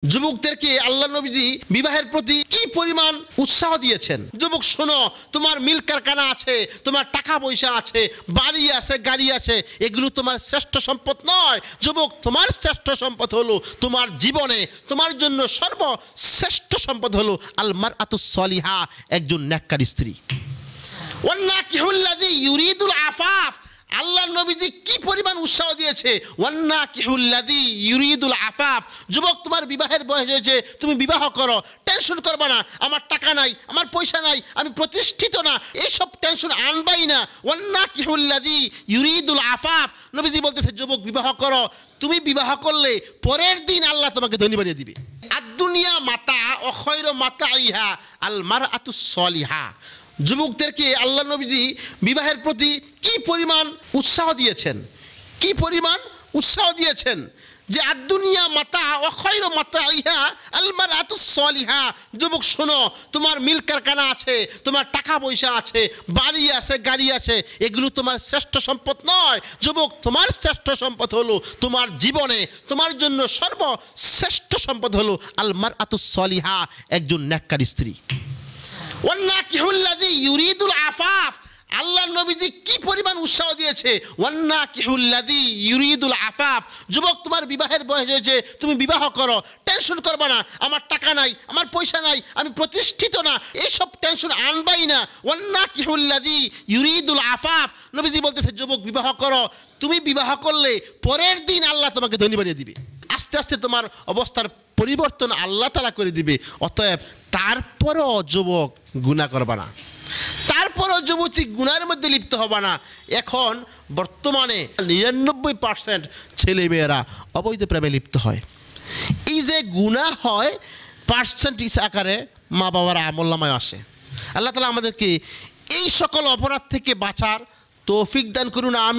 যুবকদেরকে আল্লাহ নবীজি বিবাহের প্রতি কি পরিমাণ উৎসাহ দিয়েছেন। যুবক শোনো, তোমার মিল কারখানা আছে, তোমার টাকা পয়সা আছে, বাড়ি আছে, গাড়ি আছে, এগুলো তোমার শ্রেষ্ঠ সম্পদ নয়। যুবক, তোমার শ্রেষ্ঠ সম্পদ হলো তোমার জীবনে তোমার জন্য সর্বশ্রেষ্ঠ সম্পদ হলো আল মারআতুস সালিহা, একজন নেককার স্ত্রী। ওয়ান্নাকিহুল্লাযী ইউরিদুল আফাফ, আল্লাহ নবীজি কি পরিমাণ উৎসাহ দিয়েছে। ওয়ান্নাকিহুল্লাযী ইউরিদুল আফাফ, যুবক তোমার বিবাহের বয়স হয়েছে, তুমি বিবাহ করো, টেনশন করবা না, আমার টাকা নাই, আমার পয়সা নাই, আমি প্রতিষ্ঠিত না, এইসব টেনশন আনবাই না। ওয়ান্নাকিহুল্লাযী ইউরিদুল আফাফ, নবীজি বলতেছে যুবক বিবাহ করো, তুমি বিবাহ করলে পরের দিন আল্লাহ তোমাকে ধনী বানিয়ে দিবে। আদ-দুনিয়া মাতা ওয়া খায়রু মাতাইহা আল মারআতুস সালিহা, যুবকদেরকে আল্লাহ নবীজি বিবাহের প্রতি কি পরিমাণ উৎসাহ দিয়েছেন, কি পরিমাণ উৎসাহ দিয়েছেন যে আদ-দুনিয়া মাতা ওয়া খায়রু মাতাইহা আল মারআতুস সালিহা। যুবক শোনো, তোমার মিল কারখানা আছে, তোমার টাকা পয়সা আছে, বাড়ি আছে, গাড়ি আছে, এগুলো তোমার শ্রেষ্ঠ সম্পদ নয়। যুবক, তোমার শ্রেষ্ঠ সম্পদ হলো তোমার জীবনে তোমার জন্য সর্বশ্রেষ্ঠ সম্পদ হলো আল মারআতুস সালিহা, একজন নেককার স্ত্রী। ওয়ান্নাকিহুল্লাযী ইউরিদুল আফাফ, আল্লাহ নবীজি কি পরিমাণ উৎসাহ দিয়েছে। ওয়ান্নাকিহুল্লাযী ইউরিদুল আফাফ, যুবক তোমার বিবাহের বয়স হয়েছে, তুমি বিবাহ করো, টেনশন করবা না, আমার টাকা নাই, আমার পয়সা নাই, আমি প্রতিষ্ঠিত না, এইসব টেনশন আনবাই না। ওয়ান্নাকিহুল্লাযী ইউরিদুল আফাফ, নবীজি বলতেছে যুবক বিবাহ করো, তুমি বিবাহ করলে পরের দিন আল্লাহ তোমাকে ধনী বানিয়ে দিবে। আস্তে আস্তে তোমার অবস্থার পরিবর্তন আল্লাহ তাআলা করে দিবে। অতএব তারপরও যুবক গুনাহ করবা না, তারপরও যুবতী গুনাহের মধ্যে লিপ্ত হবা না। এখন বর্তমানে 99% ছেলেমেয়েরা অবৈধ প্রেমে লিপ্ত হয়। এই যে গুনাহ হয় পার্সেন্টেজ আকারে মা বাবার আমলনামায় আসে। আল্লাহ তাআলা আমাদেরকে এই সকল অপরাধ থেকে বাঁচার তৌফিক দান করুন, আমিন।